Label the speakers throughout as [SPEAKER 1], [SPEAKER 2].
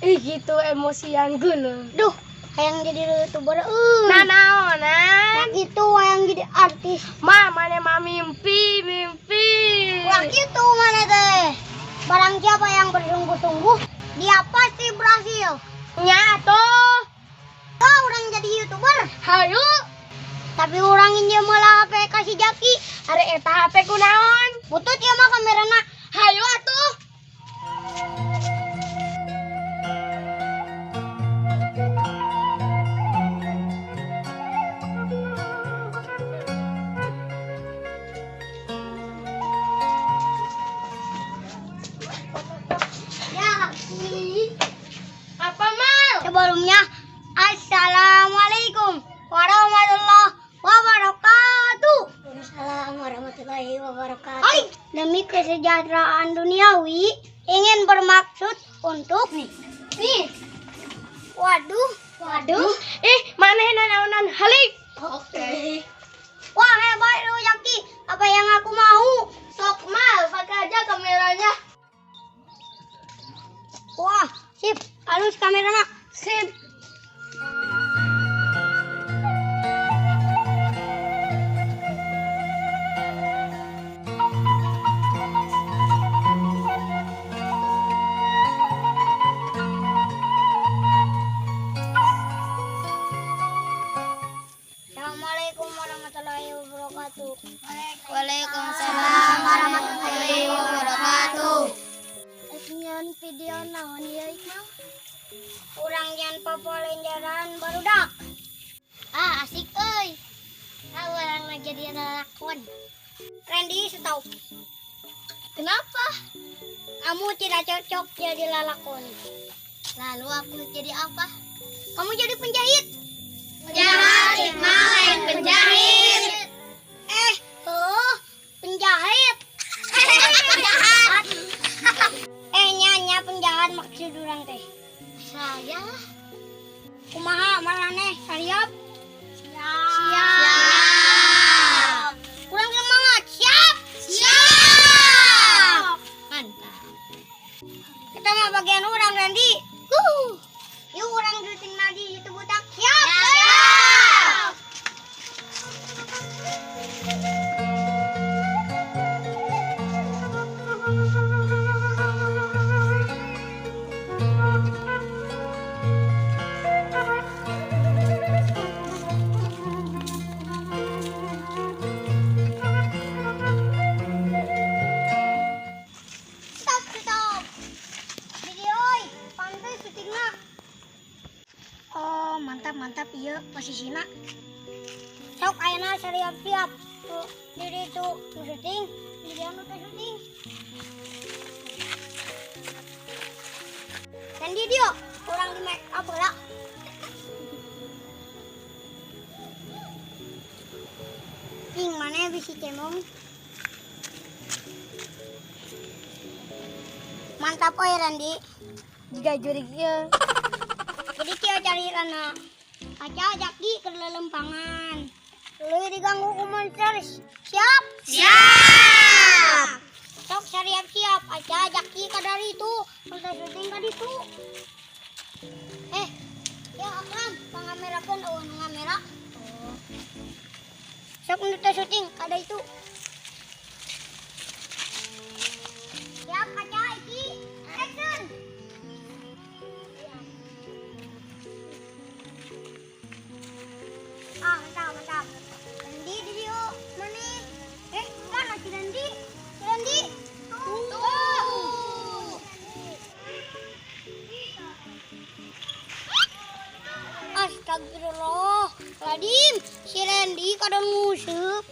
[SPEAKER 1] Ih gitu emosian gue.
[SPEAKER 2] Duh, hayang jadi YouTuber
[SPEAKER 1] Naon
[SPEAKER 2] Yang itu hayang jadi artis.
[SPEAKER 1] mana mimpi.
[SPEAKER 2] Wah gitu mana teh. Barang siapa yang bersungguh-sungguh, dia pasti berhasil.
[SPEAKER 1] Nya tuh.
[SPEAKER 2] Kau orang jadi YouTuber.
[SPEAKER 1] Hayu.
[SPEAKER 2] Tapi orang ini malah HP kasih Jaki.
[SPEAKER 1] Are eta HP ku naon?
[SPEAKER 2] Butut ya mah kamerana.
[SPEAKER 1] Hayu atuh. Apa mal?
[SPEAKER 2] Sebelumnya, Assalamualaikum warahmatullahi wabarakatuh. Waalaikumsalam warahmatullahi wabarakatuh. Hai, demi kesejahteraan duniawi, ingin bermaksud untuk nih. Waduh.
[SPEAKER 1] Maneh naonan halik.
[SPEAKER 2] Oke. Wah hebat lu Jaki, apa yang aku mau?
[SPEAKER 1] Sok mal, pakai aja kameranya.
[SPEAKER 2] Wah, sip, halus kameranya.
[SPEAKER 1] Sip.
[SPEAKER 2] Assalamualaikum warahmatullahi wabarakatuh.
[SPEAKER 3] Waalaikumsalam warahmatullahi wabarakatuh.
[SPEAKER 2] Nyan video naon ieu Ikmal? Urang yang papolenjaran barudak. Asik euy. Urang jadi lakon. Randy setau.
[SPEAKER 3] Kenapa?
[SPEAKER 2] Kamu tidak cocok jadi lalakon.
[SPEAKER 3] Lalu aku jadi apa?
[SPEAKER 2] Kamu jadi penjahit.
[SPEAKER 3] Jahat, Ikmal lain penjahit.
[SPEAKER 2] Penjahit.
[SPEAKER 3] Penjahat.
[SPEAKER 2] Nyanya penjahat maksud urang teh.
[SPEAKER 3] Saya
[SPEAKER 2] Kumaha maraneh saliap?
[SPEAKER 3] siap.
[SPEAKER 2] Kurang semangat. Siap.
[SPEAKER 3] Mantap.
[SPEAKER 2] Kita mah bagian urang Randy. Yuk urang syuting nadi itu budak. Siap. Stop. Video pantai syutingna. Oh, mantap ieu posisina. Sok ayeuna siap. Tuh, diri itu syuting, diri anu teh syuting. Dan di dia orang di make up lah. Ting mana bisi cemong. Mantap oi Randy.
[SPEAKER 1] Jika jurig ieu.
[SPEAKER 2] Jadi kia cari rana. Aca Jaki ke lelempangan. Lu diganggu ku monster. Siap?
[SPEAKER 3] Siap.
[SPEAKER 2] Sok siap. Aca Jaki ka dari itu. Kita syuting ka ditu. Ya Akram, pangamerakeun eueuh nu ngamera. Sok nu teh syuting kada itu. Siap Aca Iki. Action. Mantap. Randy di dia mana? Kan si Randy. Tuh. Astagfirullah. Radim, si Randy kada nguseup.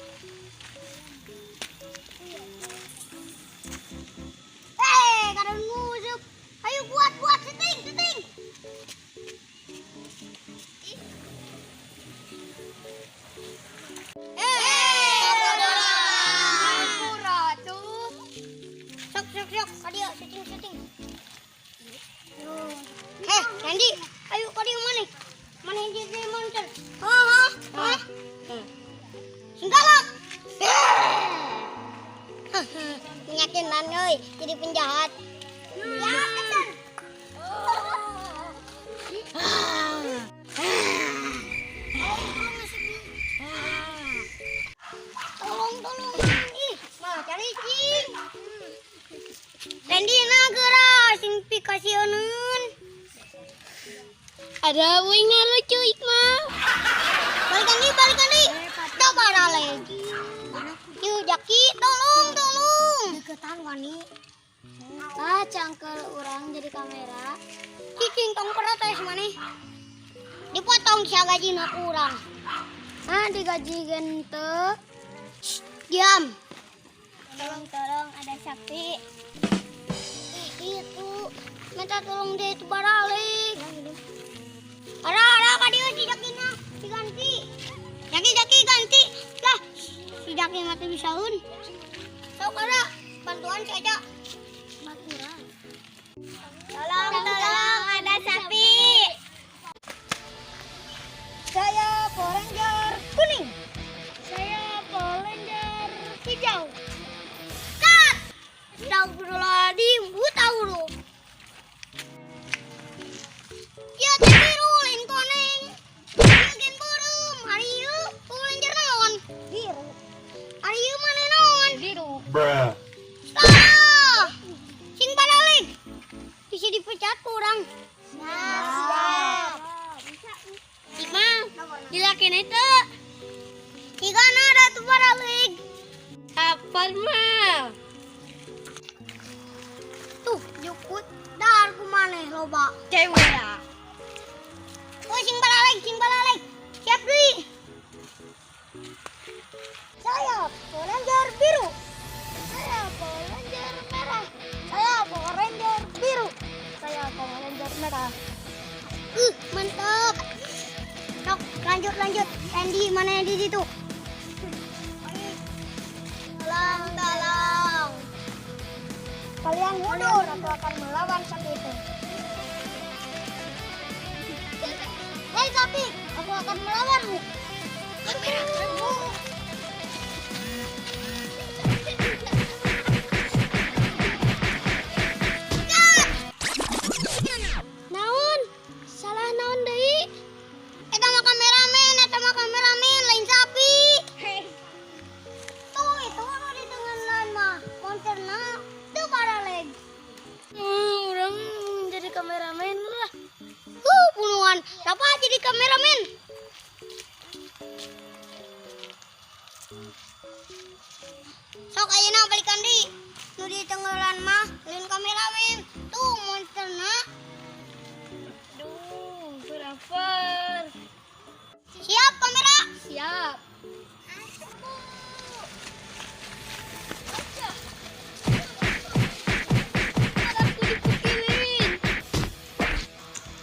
[SPEAKER 2] Kada nguseup. Ayo buat syuting. Sok. Kadia syuting. Randy, ayo kadia mana? Mana yang jadi monster? Singgalak. Nyakinan euy, jadi penjahat. Ya, action. kasihaneun.
[SPEAKER 3] Ada wingnya lucu Iqmal.
[SPEAKER 2] Balikan di. Coba rale. Yuk Jaki, tolong. Deketan wani.
[SPEAKER 3] Cangkel orang jadi kamera.
[SPEAKER 2] Cicing tong protes maneh. Dipotong sia gajina ku urang.
[SPEAKER 3] Digaji gente.
[SPEAKER 2] Diam.
[SPEAKER 3] Tolong ada Sakti.
[SPEAKER 2] Itu minta tolong dia itu baralik. Ada ka dieu si Jakina diganti. Jaki ganti. Lah, si Jaki mah teu bisaeun. Sok ada bantuan si Aja. Tolong ada sapi. Saya Power Ranger kuning.
[SPEAKER 1] Saya Power Ranger hijau.
[SPEAKER 2] Kat. Astagfirullahaladzim, buta huruf. Ya biru lain koneng. Gen beureum, hari ieu Power Ranger naon? Biru. Hari ieu mana naon?
[SPEAKER 1] Biru.
[SPEAKER 4] Bruh.
[SPEAKER 2] Salah. Sing balik. Bisa dipecat kurang.
[SPEAKER 1] Siap.
[SPEAKER 2] Iqmal, dilakin itu. Igana ada tuh balik.
[SPEAKER 3] Apa mal?
[SPEAKER 2] Tuh, jukut dar kumane loba.
[SPEAKER 1] Cewek ya.
[SPEAKER 2] Oh, sing balik. Siap deui. Saya Power Ranger biru.
[SPEAKER 1] Saya Power Ranger merah. Saya Power Ranger biru. Saya Power Ranger merah.
[SPEAKER 2] Mantap. Sok, lanjut. Randy mana yang di situ? Tolong. Kalian mundur atau akan melawan sapi itu. Hei sapi, aku akan melawanmu.
[SPEAKER 3] Naon? Salah naon deui?
[SPEAKER 2] Eta mah kameramen, lain sapi. Tuh, itu anu di tengah lain mah. Konserna teu baraleg.
[SPEAKER 3] Orang jadi kameramen lah.
[SPEAKER 2] Bunuhan. Siapa jadi kameramen? Sok ayeuna balikan di. Nu di tenggelan mah lain kameramen. Tuh monsterna.
[SPEAKER 3] Duh, beraper.
[SPEAKER 2] Siap kamera.
[SPEAKER 3] Siap.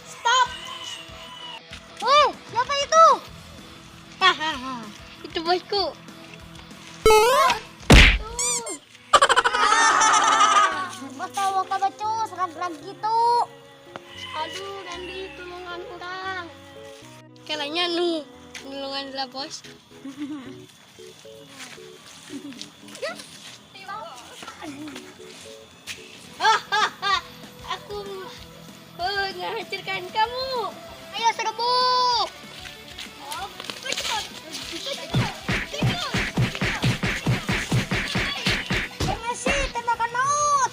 [SPEAKER 2] Stop. Woi, siapa itu?
[SPEAKER 3] Itu bosku.
[SPEAKER 2] Bos tahu ka becus rag-rag gitu.
[SPEAKER 3] Aduh, Randy, tulungan orang. Kayaknya nulungan lah bos. Aku menghancurkan kamu.
[SPEAKER 2] Ayo serbu. Masih tembakan maut.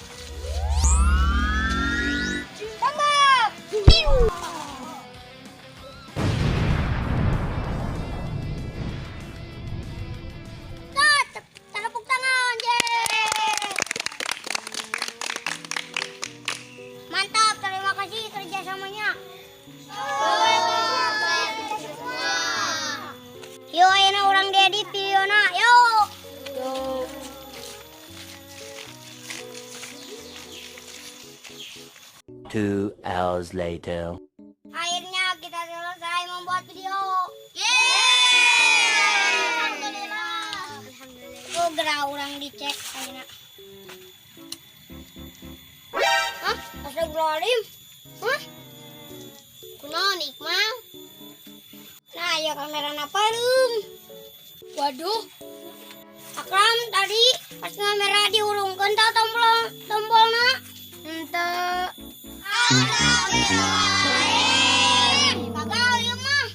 [SPEAKER 2] Tembak. Tepuk tangan. Yeay. Mantap, terima kasih kerjasamanya. Yuk, ayeuna urang diedit videona. Yuk.
[SPEAKER 3] Tuh.
[SPEAKER 4] 2 hours later.
[SPEAKER 2] Akhirnya kita selesai membuat video. Yeay! Alhamdulillah. Tuh gerah orang dicek ayeuna. Hah? Astagfirullahaladzim. Hah?
[SPEAKER 3] Kunaon Iqmal?
[SPEAKER 2] Nah, ya kamera napalem.
[SPEAKER 3] Waduh,
[SPEAKER 2] Akram tadi pas kamera diurungkeun tah tombolna.
[SPEAKER 3] ente.
[SPEAKER 2] Astagfirullahaladzim. Gagal ieu mah.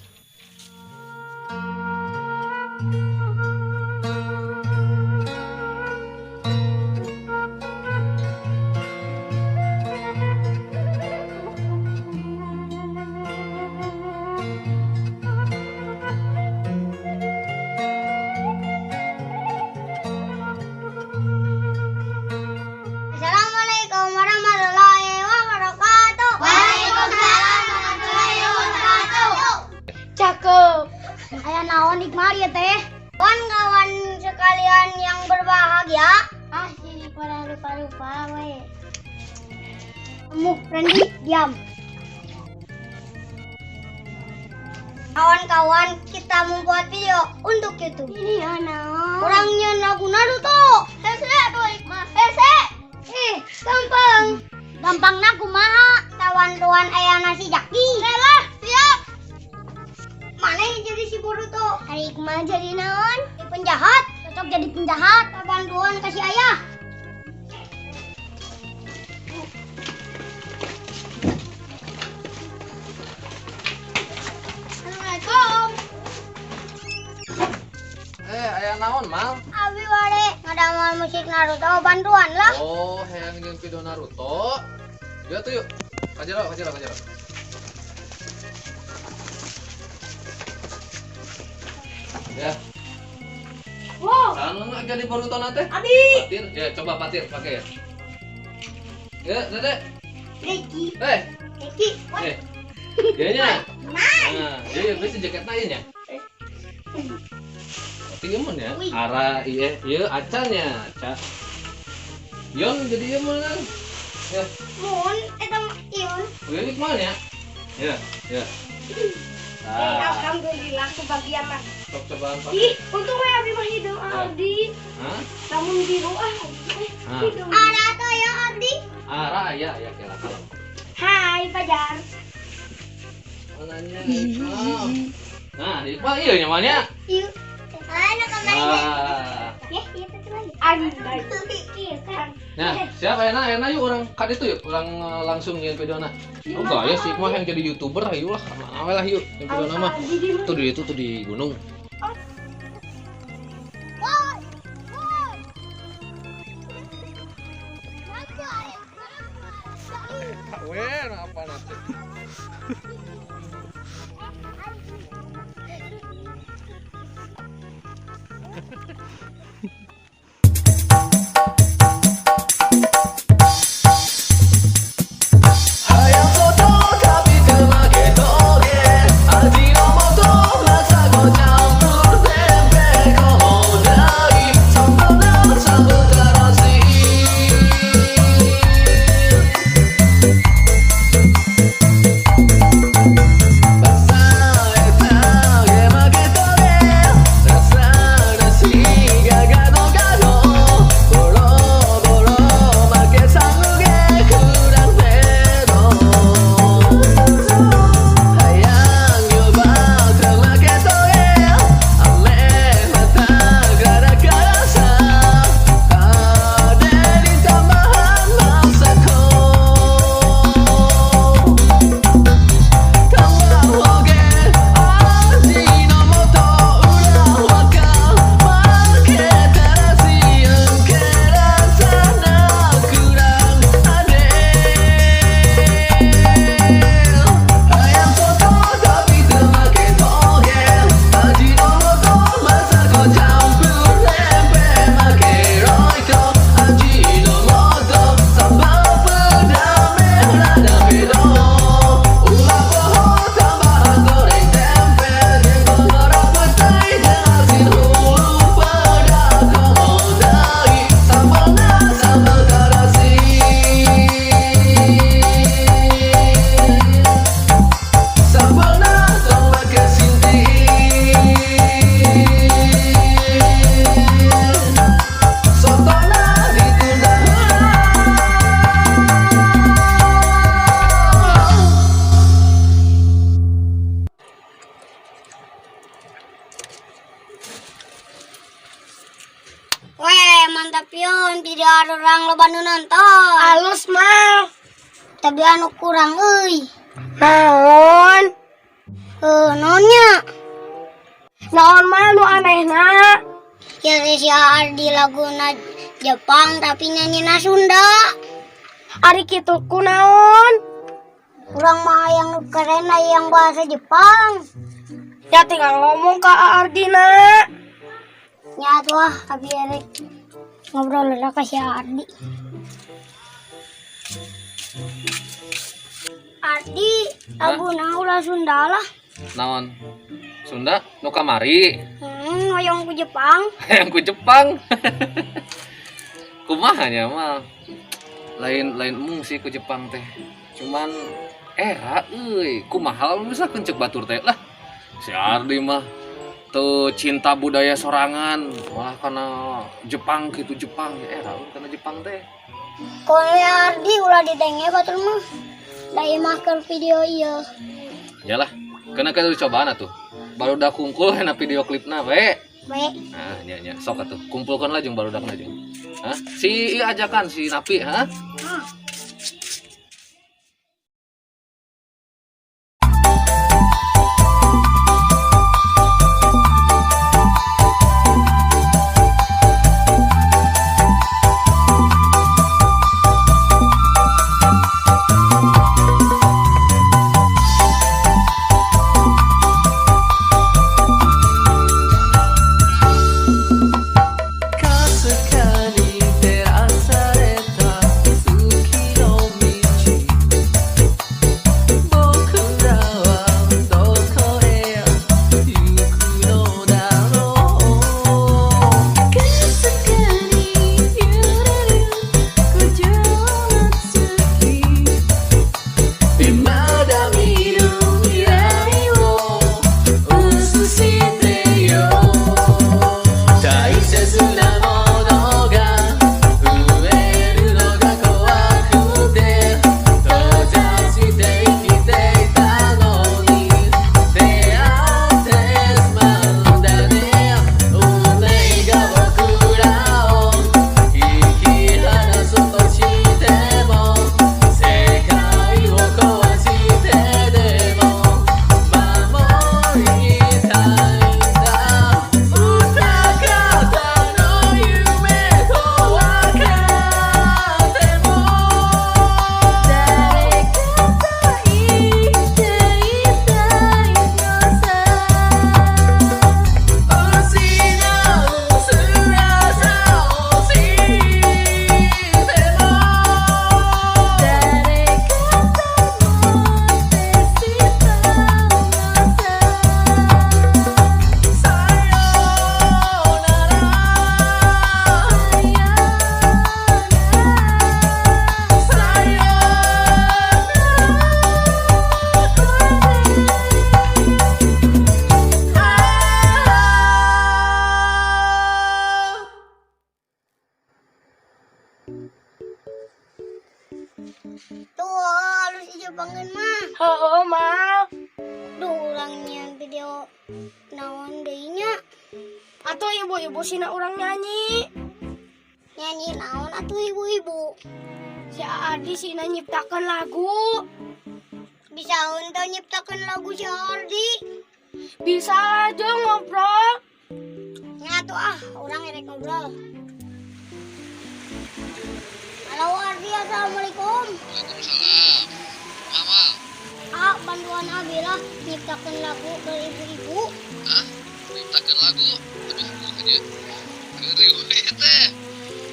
[SPEAKER 2] ya teh? Kawan-kawan sekalian yang berbahagia.
[SPEAKER 1] Jadi pada lupa-lupa we.
[SPEAKER 2] Kamu, Randy, diam. Kawan-kawan, kita membuat video untuk YouTube.
[SPEAKER 1] Ini anak.
[SPEAKER 2] Orangnya lagu Naruto.
[SPEAKER 1] Hese tuh Hikmah. Hese.
[SPEAKER 2] Gampang.
[SPEAKER 1] Gampang na kumaha.
[SPEAKER 2] Tawan-tawan ayah nasi jaki.
[SPEAKER 1] Lah, siap.
[SPEAKER 2] Mana yang jadi si Boruto?
[SPEAKER 1] Hikmah jadi naon?
[SPEAKER 2] Si penjahat.
[SPEAKER 1] Cocok jadi penjahat.
[SPEAKER 2] Tawan-tawan kasih ayah.
[SPEAKER 1] Assalamualaikum.
[SPEAKER 4] Aya naon, Mal?
[SPEAKER 2] Abi wale ngadamel musik Naruto bantuan lah.
[SPEAKER 4] Oh, hayang ngeun video Naruto. Yuk tuh yuk. Kajero. Ya.
[SPEAKER 1] Wow.
[SPEAKER 4] Kangen nggak jadi Boruto nanti?
[SPEAKER 1] Abi.
[SPEAKER 4] Patir, ya coba patir pakai ya. Ya, Dede.
[SPEAKER 2] Ricky.
[SPEAKER 4] Ricky, ya nya. Nah, ya bisa jaketna ieu nya. Tapi ieu mun ya. Ara ieu acanya, aca. Yon jadi ieu mun. Ya.
[SPEAKER 2] Mun eta ieu.
[SPEAKER 4] Ini kemana ya? Ya.
[SPEAKER 1] Alhamdulillah kebagian lah.
[SPEAKER 4] Coba apa?
[SPEAKER 1] Ih, untung we Abi mah hidung Aldi.
[SPEAKER 4] Hah?
[SPEAKER 1] Namun biru hidung.
[SPEAKER 2] Ada tuh ya Ardi.
[SPEAKER 4] Ara ya kira kalau.
[SPEAKER 1] Hai Fajar.
[SPEAKER 4] Mananya Iqbal. Nah, Iqbal iya nyamannya.
[SPEAKER 2] Ieu. Ayo kamar.
[SPEAKER 4] Ah.
[SPEAKER 2] Iya tuh lagi.
[SPEAKER 1] Iya kan.
[SPEAKER 4] Nah, siapa enak yuk orang kad itu yuk, orang langsung ngirim videona. Oh enggak ya sih, mah yang jadi YouTuber ayo lah, sama lah yuk, yang videona mah. Tuh di gunung. Wen, apa nanti?
[SPEAKER 2] Mantap yun, tidak ada orang loba nu nonton.
[SPEAKER 1] Halus mah.
[SPEAKER 2] Tapi anu kurang euy.
[SPEAKER 1] Naon?
[SPEAKER 2] Nonnya.
[SPEAKER 1] Naon mah nu anehna?
[SPEAKER 2] Ya si Ardi laguna Jepang tapi nyanyina Sunda.
[SPEAKER 1] Ari kitu kunaon?
[SPEAKER 2] Urang mah yang nu keren aya yang bahasa Jepang.
[SPEAKER 1] Ya tinggal ngomong ke Ardina.
[SPEAKER 2] Nya tuh abi erek ngobrol lah ka si Ardi. Ardi, laguna ulah Sunda lah.
[SPEAKER 4] Naon? Sunda nu kamari.
[SPEAKER 2] hoyong ku Jepang.
[SPEAKER 4] Yang ku Jepang. Kumahanya mah lain emung sih ku Jepang teh. Cuman era euy, kumaha bisa kencek batur teh lah. Si Ardi mah tuh cinta budaya sorangan, malah karena Jepang gitu Jepang ya era karena Jepang teh.
[SPEAKER 2] Kalau Ardi ulah didenge batur mah. Lai makan video iya.
[SPEAKER 4] Yalah, karena kita udah cobaan atuh. Baru udah kumpul enak video klipna we.
[SPEAKER 2] Baik.
[SPEAKER 4] Nah, nya sok atuh. Kumpulkan lah jeung barudakna jeung. Hah? Si ajakan si Napi, hah?
[SPEAKER 2] Tuh, halus si Jepangin mah.
[SPEAKER 3] Oh, mah.
[SPEAKER 2] Duh, orangnya video naon deui nya.
[SPEAKER 3] Atau ibu-ibu sina orang nyanyi.
[SPEAKER 2] Nyanyi naon atuh ibu-ibu.
[SPEAKER 3] Si Ardi sina nyiptakan lagu.
[SPEAKER 2] Bisa untuk nyiptakan lagu si Ardi.
[SPEAKER 3] Bisa aja ngobrol.
[SPEAKER 2] Nyatu orang erek ngobrol. Halo Ardi, assalamualaikum.
[SPEAKER 4] Waalaikumsalam. Amal.
[SPEAKER 2] Bantuan Abila nyiptakan lagu ke ibu-ibu.
[SPEAKER 4] Hah? Nyiptakeun lagu? Aduh, aja. Keriu teh.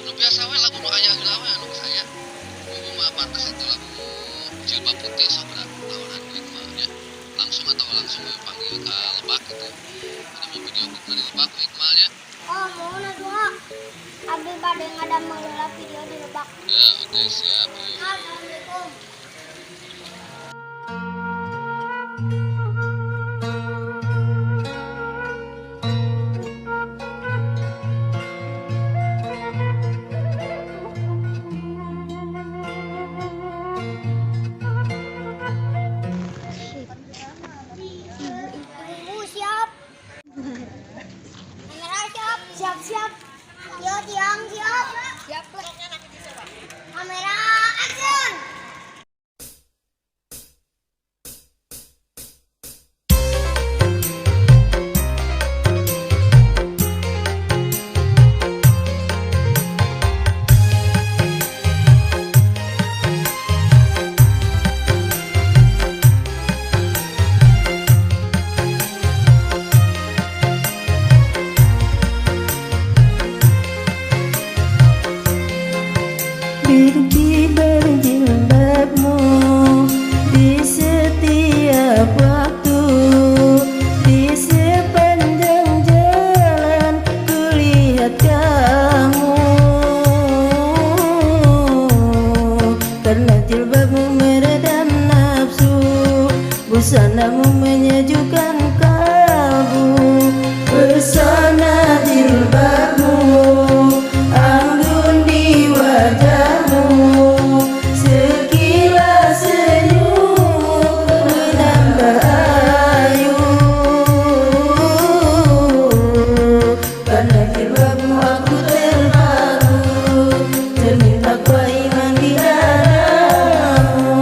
[SPEAKER 4] Nu biasa we lagu nu aya heula we anu saya. Ibu mah pantes atuh lagu Jilbab Putih sabaraha tahunan duit mah nya. Langsung panggil ka Lebak gitu. Ada mau video klip dari Lebak Iqmal nya.
[SPEAKER 2] Oh, mau na dua. Abi bade ngadamel heula video di Lebak.
[SPEAKER 4] Ya, oke siap.
[SPEAKER 2] Assalamualaikum. Ibu siap. Kamera siap.
[SPEAKER 3] Siap-siap.
[SPEAKER 2] Yo tiang siap.
[SPEAKER 3] Siap.
[SPEAKER 2] Kamera action.
[SPEAKER 5] Busanamu menyejukkan kalbu, pesona jilbabmu, anggun di wajahmu, sekilas senyum menambah ayu. Karena jilbabmu aku terharu, cermin takwa iman di dadamu.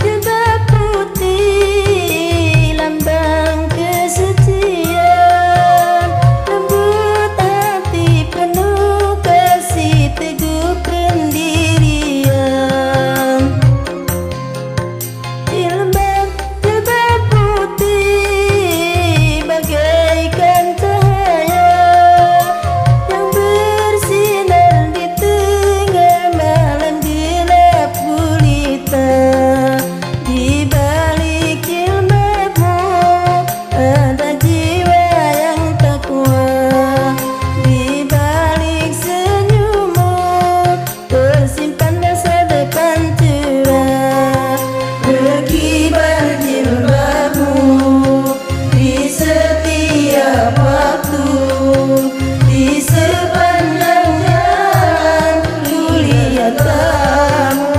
[SPEAKER 5] Jilbab putih, lambang kesucian, lembut hati penuh kasih, teguh pendirian. Jilbab putih bagaikan cahaya yang bersinar di tengah malam gelap gulita. Di balik jilbabmu ada jiwa yang takwa, di balik senyummu tersimpan masa depan cerah. Berkibar jilbabmu di setiap waktu, di sepanjang jalan kulihat kamu.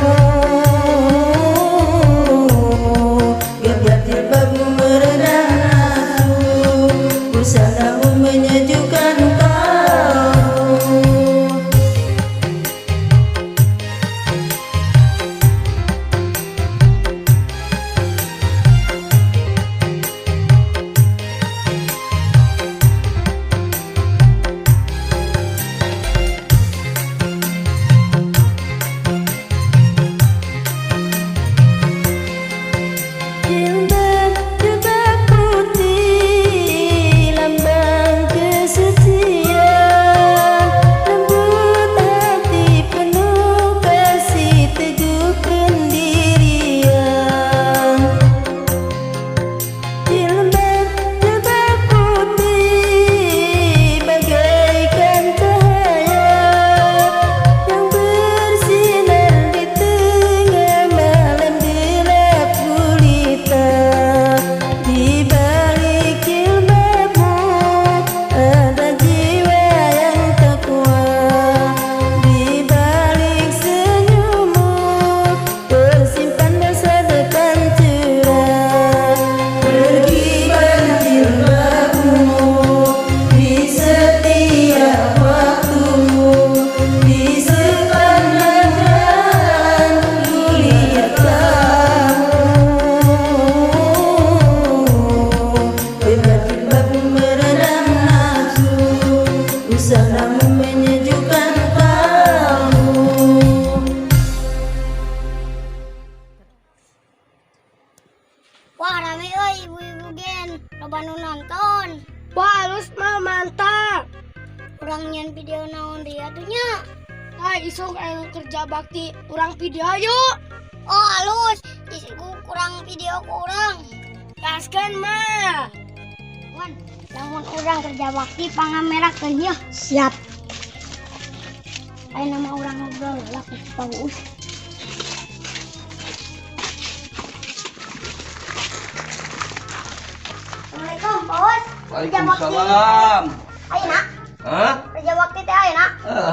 [SPEAKER 5] Gebiar jilbabmu meredam nafsu, busanamu menyejukkan kalbu. Jilbab putih, lambang kesucian, lembut hati penuh kasih, teguh pendirian. Jilbab putih bagaikan cahaya yang bersinar di tengah malam gelap gulita. Di balik jilbabmu ada jiwa yang takwa, di balik senyummu tersimpan masa depan cerah. Berkibar jilbabmu di setiap waktu, di sepanjang jalan kulihat kamu. Gebiar jilbabmu meredam nafsu, busanamu menyejukkan kalbu.
[SPEAKER 2] Wah, rame euy ibu-ibu gen, loba nu nonton.
[SPEAKER 3] Wah, halus mah mantap.
[SPEAKER 2] Urang nyen video naon dia tuh nya.
[SPEAKER 3] Hai, isuk anu kerja bakti urang video yuk.
[SPEAKER 2] Oh, halus. Isiku kurang video ku urang.
[SPEAKER 3] Gaskeun mah.
[SPEAKER 2] Wan, lamun urang kerja bakti pangamerakeun yeuh. Siap. Aya nama urang ngobrol lah ku Paus. Assalamualaikum, Paus.
[SPEAKER 6] Waalaikumsalam.
[SPEAKER 2] Ayeuna,
[SPEAKER 6] Hah?
[SPEAKER 2] kerja bakti teh ayeuna.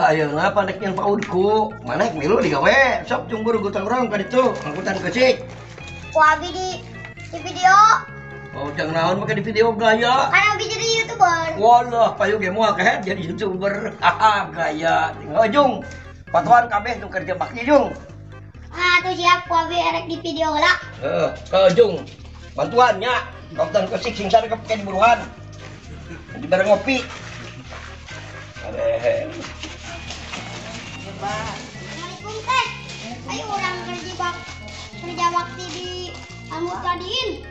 [SPEAKER 6] Ayeuna pandek nyen paudku. Manek milu digawe. Sok cunggur gutang urang ka ditu, angkutan kecik.
[SPEAKER 2] Ku abi di video.
[SPEAKER 6] Oh, jangan naon make di video gaya.
[SPEAKER 2] Kan abi jadi YouTuber.
[SPEAKER 6] Walah, payu ge moal kahet jadi YouTuber. Haha, gaya. Tinggal Jung. Patuan kabeh tuh kerja bakti Jung.
[SPEAKER 2] Ah, tuh siap ku abi erek di video heula.
[SPEAKER 6] Ke Jung. Bantuannya. Angkutan kecik sing sana kepake di buruhan. Di bareng ngopi. Adeh.
[SPEAKER 2] Assalamualaikum teh. Ayo orang kerja bakti di Almutadin.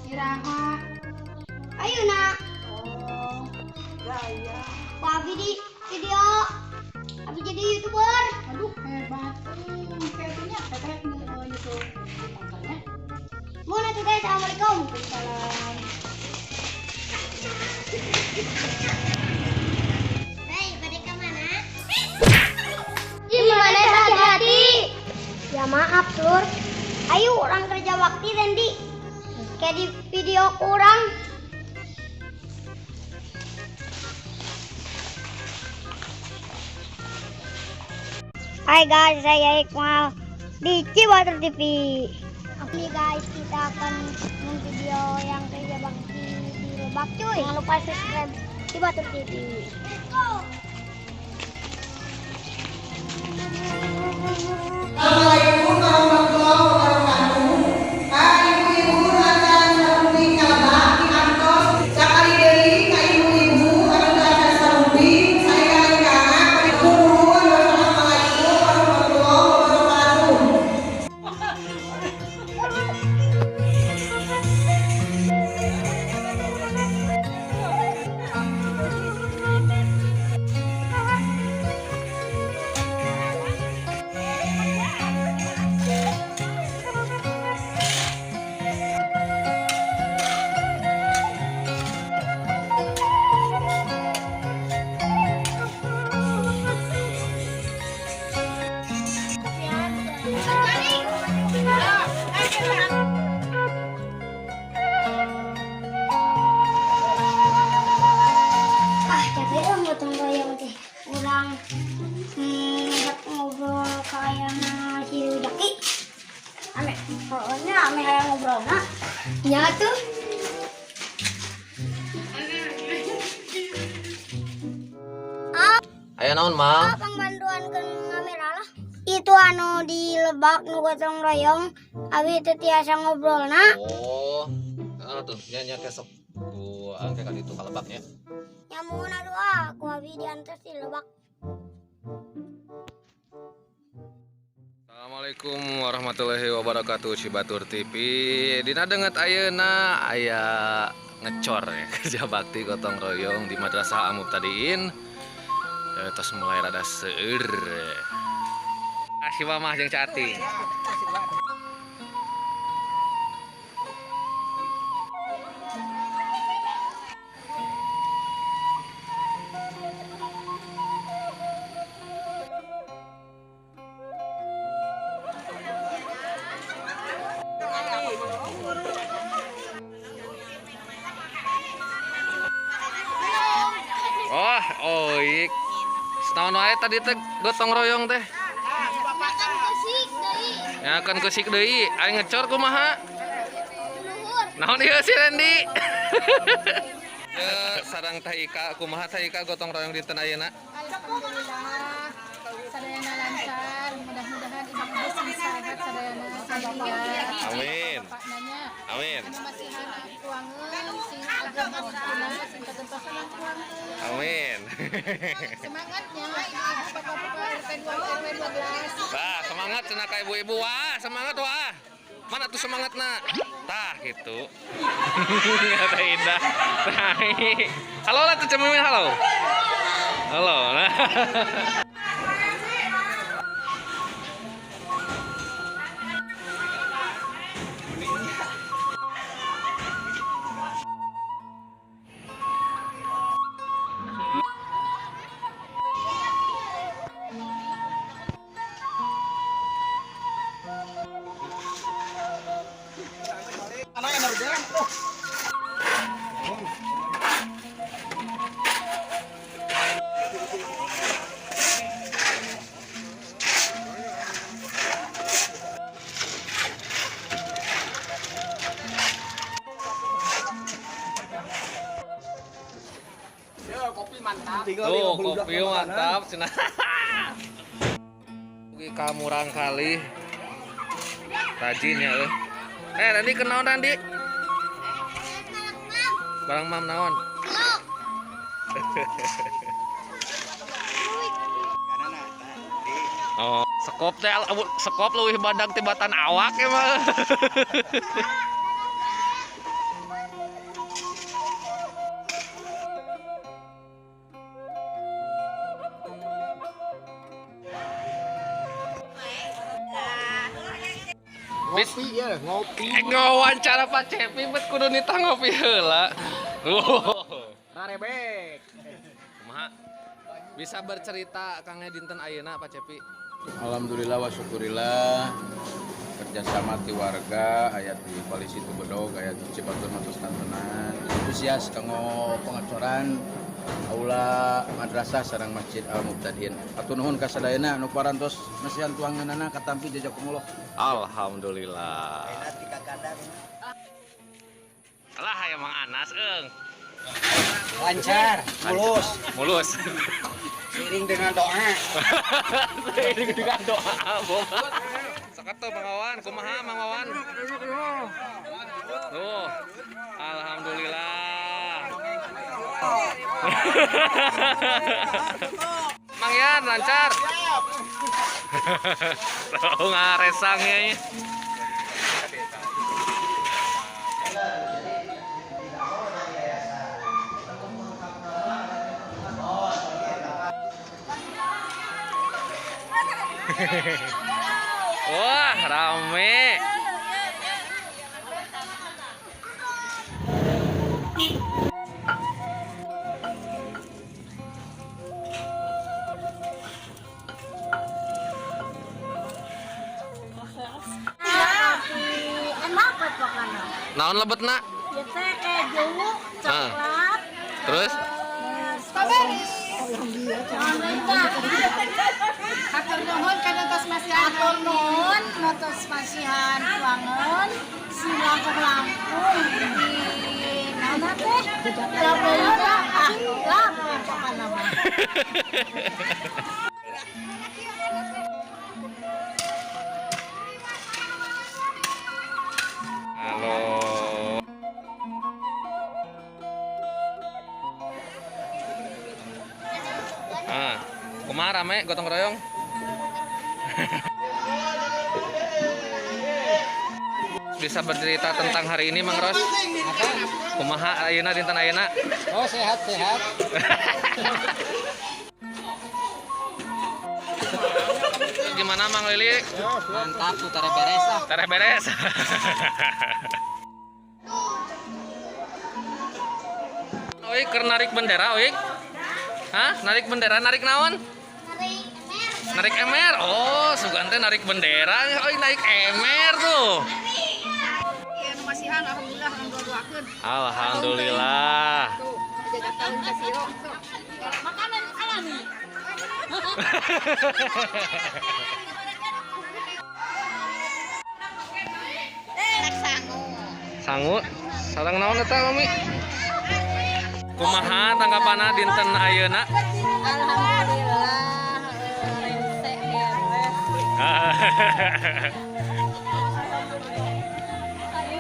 [SPEAKER 2] Iraha. Ayo nak. Oh, gaya. Wabi di video. Abi jadi YouTuber.
[SPEAKER 1] Aduh, hebat. Kayaknya kayak YouTube. Contohnya.
[SPEAKER 2] Mau nanti guys, assalamualaikum. Waalaikumsalam. Hey, pada kemana?
[SPEAKER 1] Gimana hati-hati?
[SPEAKER 2] Ya maaf, Sur. Ayo orang kerja bakti Randy. Kayak di video kurang. Hai guys, saya Iqmal di Cibatur TV. Ini guys, kita akan video yang kerja bakti di Lebak cuy. Jangan lupa subscribe Cibatur TV. Let's go.
[SPEAKER 7] Assalamualaikum warahmatullahi wabarakatuh. Ka ibu-ibu akan sarumpi kalebak di kantor. Sakali deui ka ibu-ibu anu akan sarumpi. Saya anak nuhun. Wassalamualaikum warahmatullahi wabarakatuh.
[SPEAKER 2] Capek dong gotong royong teh. Kurang ngajak ngobrol kayak si Jaki. Ame, pokoknya ame hayang ngobrol na. Ya tuh.
[SPEAKER 4] Aya naon, Mang?
[SPEAKER 2] Abang bantuan ke kamera lah. Itu anu di Lebak nu gotong royong. Abi teu tiasa ngobrol na.
[SPEAKER 4] Oh. Tuh, nya kesok. Ku angkekan itu kalebaknya.
[SPEAKER 2] Nyamun doa, aku abi diantar di Lebak.
[SPEAKER 4] Assalamualaikum warahmatullahi wabarakatuh. Cibatur TV. Dina denget ayeuna aya ngecor ya kerja bakti gotong royong di Madrasah Al-Mubtadiin. Terus mulai rada seueur. Asih mah jeung cati. Oh, oik. Setahun wae tadi teh gotong royong teh. Ya kan kusik deui, aing ngecor kumaha? Naon ieu si Randy? Sarang Teh Ika, kumaha Teh Ika gotong royong dinten ayeuna?
[SPEAKER 1] Alhamdulillah. Sadayana lancar. Mudah-mudahan ibu sing sehat sadayana sababat.
[SPEAKER 4] Amin.
[SPEAKER 1] Pak nanya.
[SPEAKER 4] Amin.
[SPEAKER 1] Masih anak kuangeun sing agama Islam sing ketuntasan kuangeun.
[SPEAKER 4] Amin.
[SPEAKER 1] Semangatnya ibu bapak-bapak RT 12.
[SPEAKER 4] Bah, semangat cenah ka ibu-ibu wah, semangat wah. Mana tuh semangatna? Tah gitu. Kata Indah. Halo lah tuh Cemimin, halo. Halo. Tuh, kopi mantap cenah. Ugi kamurang kali. Rajin ya euy. Randy kenaon Randy? Barang mam naon? Oh, sekop leuwih badag tibatan awak emang.
[SPEAKER 8] Ngopi ya, ngopi.
[SPEAKER 4] Ngawancara Pak Cepi bet kudu nita ngopi heula.
[SPEAKER 8] Rarebek.
[SPEAKER 4] Kumaha? Bisa bercerita Kangnya dinten ayeuna Pak Cepi?
[SPEAKER 9] Alhamdulillah wa syukurillah kerjasama ti warga ayat di Polisi Tubedog ayat di Cibatur Matos Tantenan antusias kanggo pengacoran aula madrasah sareng Masjid Al Muqtadin. Atur nuhun ka sadayana anu parantos nasihan tuanganana katampi jazakumullah.
[SPEAKER 4] Alhamdulillah. Alah aya Mang Anas eung.
[SPEAKER 8] Lancar, mulus,
[SPEAKER 4] Mulus.
[SPEAKER 8] seiring dengan doa.
[SPEAKER 4] Seiring dengan doa, Bom. Saketu Mang Wawan, kumaha Mang Wawan? Tuh. Alhamdulillah. Mang Yan lancar. Tahu ngaresangnya ini. Wah, rame.
[SPEAKER 1] Enak pokoknya.
[SPEAKER 4] Naon lebetna?
[SPEAKER 1] Ya teh keju, coklat,
[SPEAKER 4] Terus?
[SPEAKER 1] strawberry. Hatur nuhun kana tos masihan. Hatur nuhun tos masihan tuangan si langkung-langkung di mana teh? Labelna label pokoknya mah.
[SPEAKER 4] Halo. Kumaha rame gotong royong? Bisa bercerita tentang hari ini Mang Ros? Kumaha ayeuna dinten ayeuna?
[SPEAKER 8] Oh, sehat-sehat.
[SPEAKER 4] Gimana Mang Lili?
[SPEAKER 8] Mantap tuh tare beres lah.
[SPEAKER 4] Tareh beres. Oik keur narik bendera oik? Hah? Narik bendera, narik naon? Narik emer. Oh, sugan teh narik bendera. Oh, naik emer tuh.
[SPEAKER 3] Iya, nu masihan alhamdulillah orang dua-duakeun.
[SPEAKER 4] Alhamdulillah.
[SPEAKER 3] Tuh, jaga tahun ka siro.
[SPEAKER 1] Makanan alami.
[SPEAKER 4] Sangu. Sareng naon eta, Mami? Kumaha tanggapanna dinten ayeuna?
[SPEAKER 1] Alhamdulillah. Rese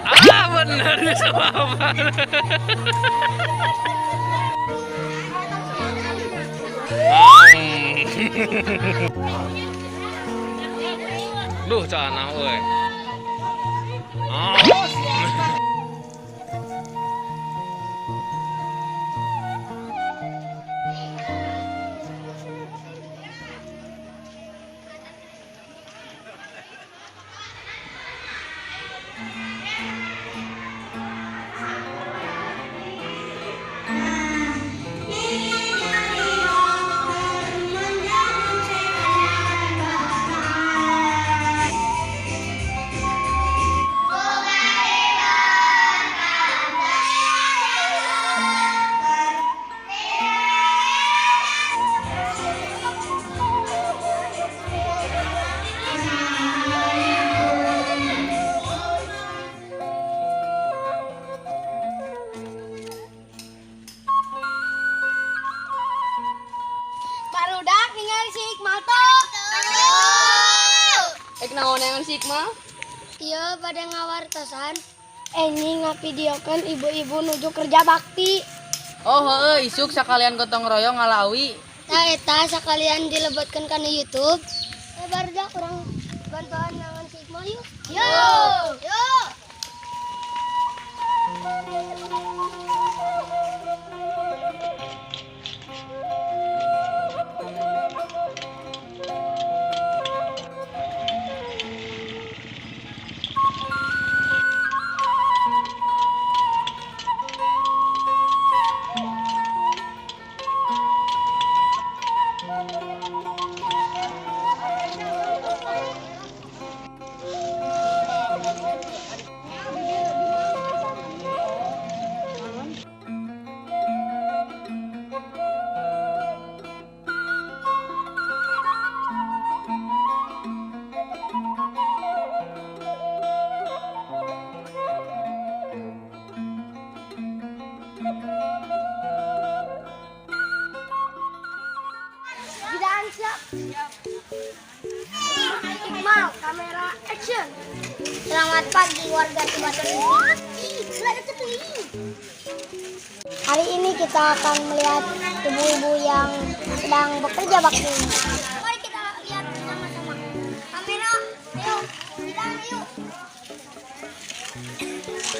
[SPEAKER 4] Ah, bener disebabkan. Duh, canah euy.
[SPEAKER 1] Barudak ningali si Iqmal tuh.
[SPEAKER 3] Naon yang si Iqmal?
[SPEAKER 1] Iya, pada ngawartosan. Ini ngapidiokeun ibu-ibu nuju kerja bakti.
[SPEAKER 3] Oh, heueuh, isuk sakalian gotong royong ngalawi.
[SPEAKER 1] Nah, eta sekalian dilebetkeun kana YouTube. Barudak urang bantuan nangan si Iqmal yuk. Yuk. Yuk.
[SPEAKER 3] kawan-kawan siap? Siap. Iqmal, kamera action.
[SPEAKER 2] Selamat pagi warga Cibatur. Hari ini kita akan melihat ibu-ibu yang sedang bekerja bakti. Mari kita lihat bersama-sama. Kamera, ayo, kita yuk.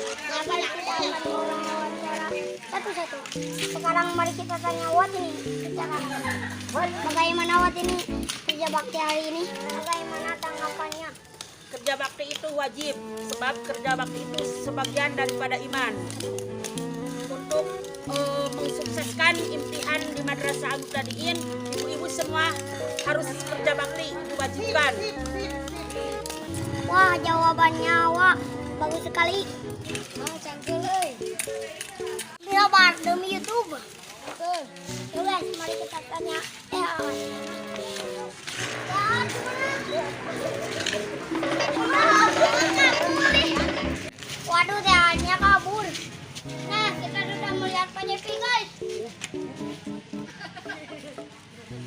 [SPEAKER 2] Nah, mari kita akan wawancara satu-satu. Sekarang mari kita tanya Wat ini secara bagaimana Wat ini kerja bakti hari ini? Bagaimana tanggapannya?
[SPEAKER 10] Kerja bakti itu wajib, sebab kerja bakti itu sebagian daripada iman. Untuk mensukseskan impian di Madrasah Al-Mubtadi'in, ibu-ibu semua harus kerja bakti, diwajibkan.
[SPEAKER 2] Wah, jawabannya wah bagus sekali. Belajar demi YouTube. Betul. Yuk guys, mari kita tanya. Waduh, tehnya kabur. Nah, kita sudah melihat Pak Jepi guys.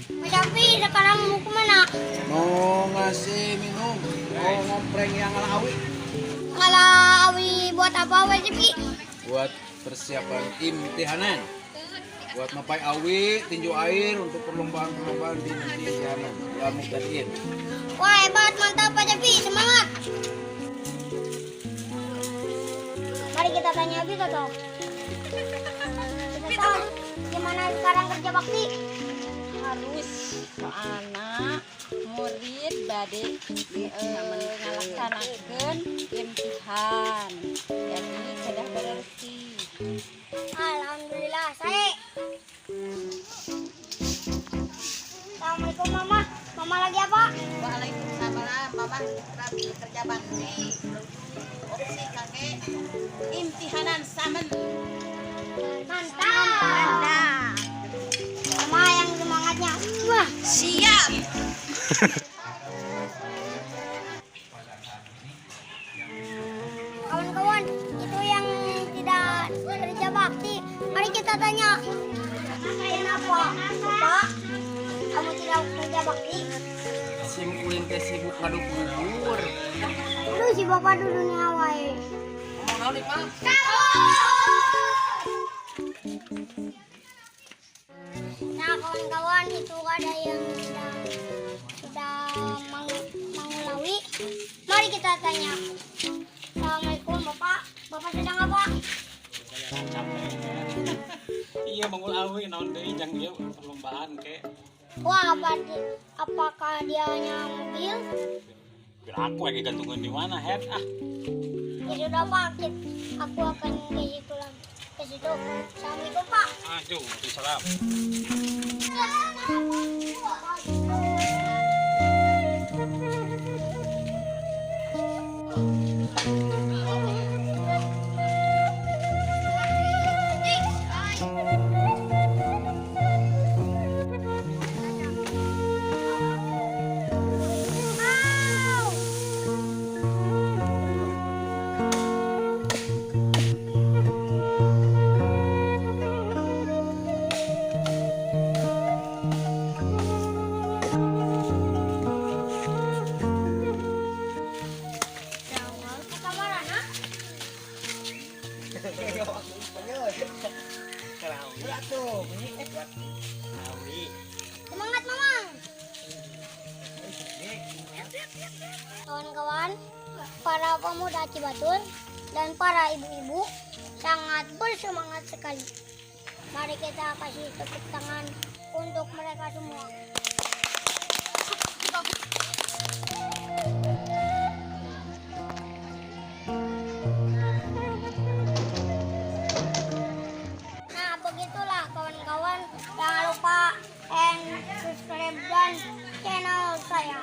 [SPEAKER 2] Pak Jepi, sekarang mau kemana?
[SPEAKER 9] Mau ngasih minum, mau ngompreng yang ngalawi.
[SPEAKER 2] Ngalawi buat apa Pak Jepi?
[SPEAKER 9] Buat persiapan imtihanan. Buat mapai awi, tinju air untuk perlombaan-perlombaan di imtihanan. Ya Mubtadi'in.
[SPEAKER 2] Wah, hebat, mantap Pak Jepi, semangat. Mari kita tanya Abi toh. Kita tahu gimana sekarang kerja bakti?
[SPEAKER 10] Harus anak murid bade ngalaksanakeun imtihan. Jadi sudah berarti.
[SPEAKER 2] Alhamdulillah, saya. Assalamualaikum Mama. Mama lagi apa?
[SPEAKER 10] Waalaikumsalam, Mama lagi kerja bakti. Opsi kakek imtihanan samen.
[SPEAKER 2] Mantap. Mama yang semangatnya. Wah,
[SPEAKER 10] Siap.
[SPEAKER 2] kawan-kawan, itu yang tidak kerja bakti. Mari kita tanya. Kenapa, Bapak? Kamu tidak kerja bakti?
[SPEAKER 8] Sing ulin teh sibuk ngaduk bubur.
[SPEAKER 2] Aduh, si Bapak dulunya wae.
[SPEAKER 8] Ngomong naon Iqmal?
[SPEAKER 2] Nah, kawan-kawan, itu ada yang sedang mengulawi. Mari kita tanya. Assalamualaikum Bapak. Bapak sedang apa?
[SPEAKER 8] Iya mengulawi naon deui jang dia perlombaan ke.
[SPEAKER 2] Wah, apakah dia hanya mobil?
[SPEAKER 8] Aku lagi gantungan di mana, Head?
[SPEAKER 2] Ya sudah Pak, aku akan ke situ lagi. Ke situ. Assalamualaikum Pak.
[SPEAKER 8] Aduh, salam.
[SPEAKER 2] Semangat Mamang. Kawan-kawan, para pemuda Cibatur dan para ibu-ibu sangat bersemangat sekali. Mari kita kasih tepuk tangan untuk mereka semua. Nah, begitulah kawan-kawan. Jangan lupa subscribe dan channel saya.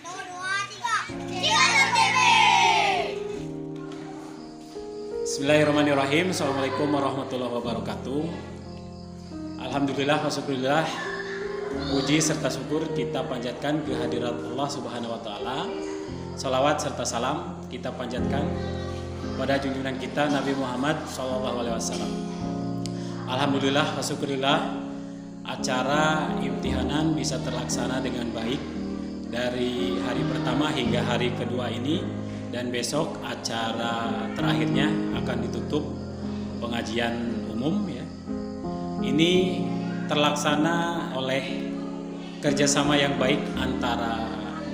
[SPEAKER 2] 1, 2, 3. Cibatur TV.
[SPEAKER 11] Bismillahirrahmanirrahim. Assalamualaikum warahmatullahi wabarakatuh. Alhamdulillah wa syukurillah. Puji serta syukur kita panjatkan kehadirat Allah Subhanahu wa taala. Salawat serta salam kita panjatkan pada junjungan kita Nabi Muhammad sallallahu alaihi wasallam. Alhamdulillah wa syukurillah. acara imtihanan bisa terlaksana dengan baik dari hari pertama hingga hari kedua ini, dan besok acara terakhirnya akan ditutup pengajian umum ya. Ini terlaksana oleh kerjasama yang baik antara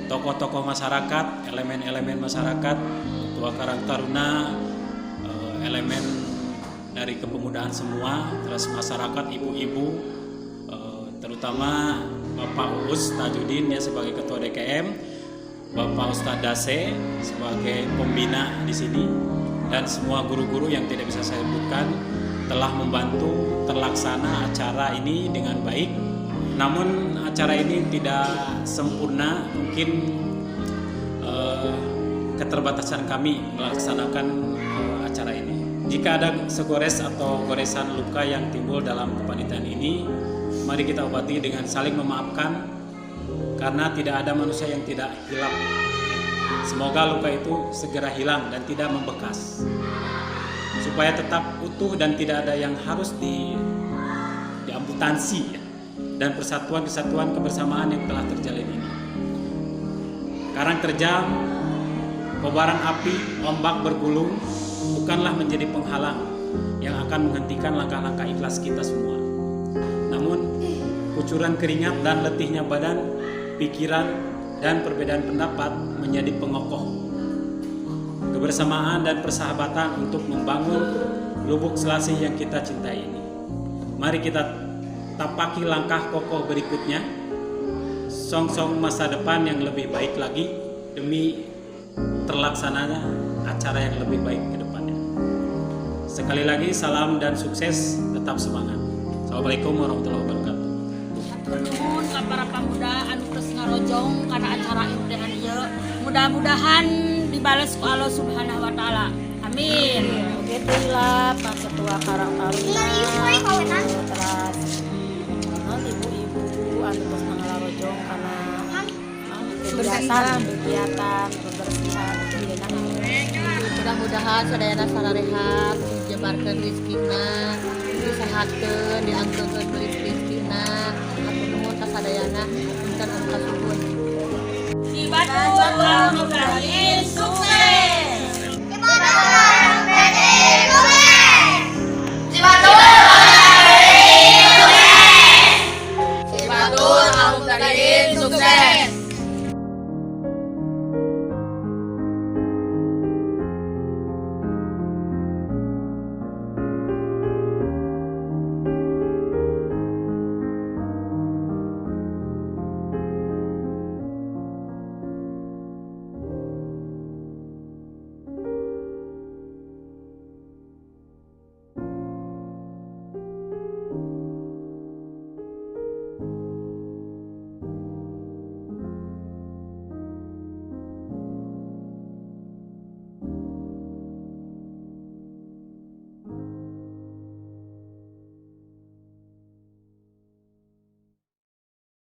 [SPEAKER 11] tokoh-tokoh masyarakat, elemen-elemen masyarakat, Tua Karang Taruna, elemen dari kepemudaan semua, terus masyarakat, ibu-ibu, terutama Bapak Uus Tajudin ya sebagai Ketua DKM, Bapak Ustadz Dase sebagai pembina di sini, dan semua guru-guru yang tidak bisa saya sebutkan telah membantu terlaksana acara ini dengan baik. Namun acara ini tidak sempurna, mungkin keterbatasan kami melaksanakan acara ini. Jika ada segores atau goresan luka yang timbul dalam kepanitiaan ini, mari kita obati dengan saling memaafkan, karena tidak ada manusia yang tidak hilaf. Semoga luka itu segera hilang dan tidak membekas, supaya tetap utuh dan tidak ada yang harus diamputansi ya. Dan persatuan, kesatuan, kebersamaan yang telah terjalin ini. Karang terjang, kobaran api, ombak bergulung bukanlah menjadi penghalang yang akan menghentikan langkah-langkah ikhlas kita semua. Namun kucuran keringat dan letihnya badan, pikiran, dan perbedaan pendapat menjadi pengokoh kebersamaan dan persahabatan untuk membangun lubuk selasih yang kita cintai ini. Mari kita tapaki langkah kokoh berikutnya, song-song masa depan yang lebih baik lagi demi terlaksananya acara yang lebih baik ke depannya. Sekali lagi salam dan sukses, tetap semangat. Assalamualaikum warahmatullahi wabarakatuh.
[SPEAKER 10] Nuhun ka para pamuda anu geus ngarojong karena acara imtihan ieu. Mudah-mudahan dibales ku Allah Subhanahu wa taala. Amin.
[SPEAKER 3] Begitu lah Pak Ketua Karang Taruna. Terus ibu-ibu anu geus ngarojong karena kebersihan kebersihan.
[SPEAKER 2] Mudah-mudahan sadayana sararehat dijebarkeun rezekina, disehatkeun, diangkeun rezekina. Hatur nuhun ka sadayana, punten anu kasuhun.
[SPEAKER 10] Di Batur Al-Mukarrim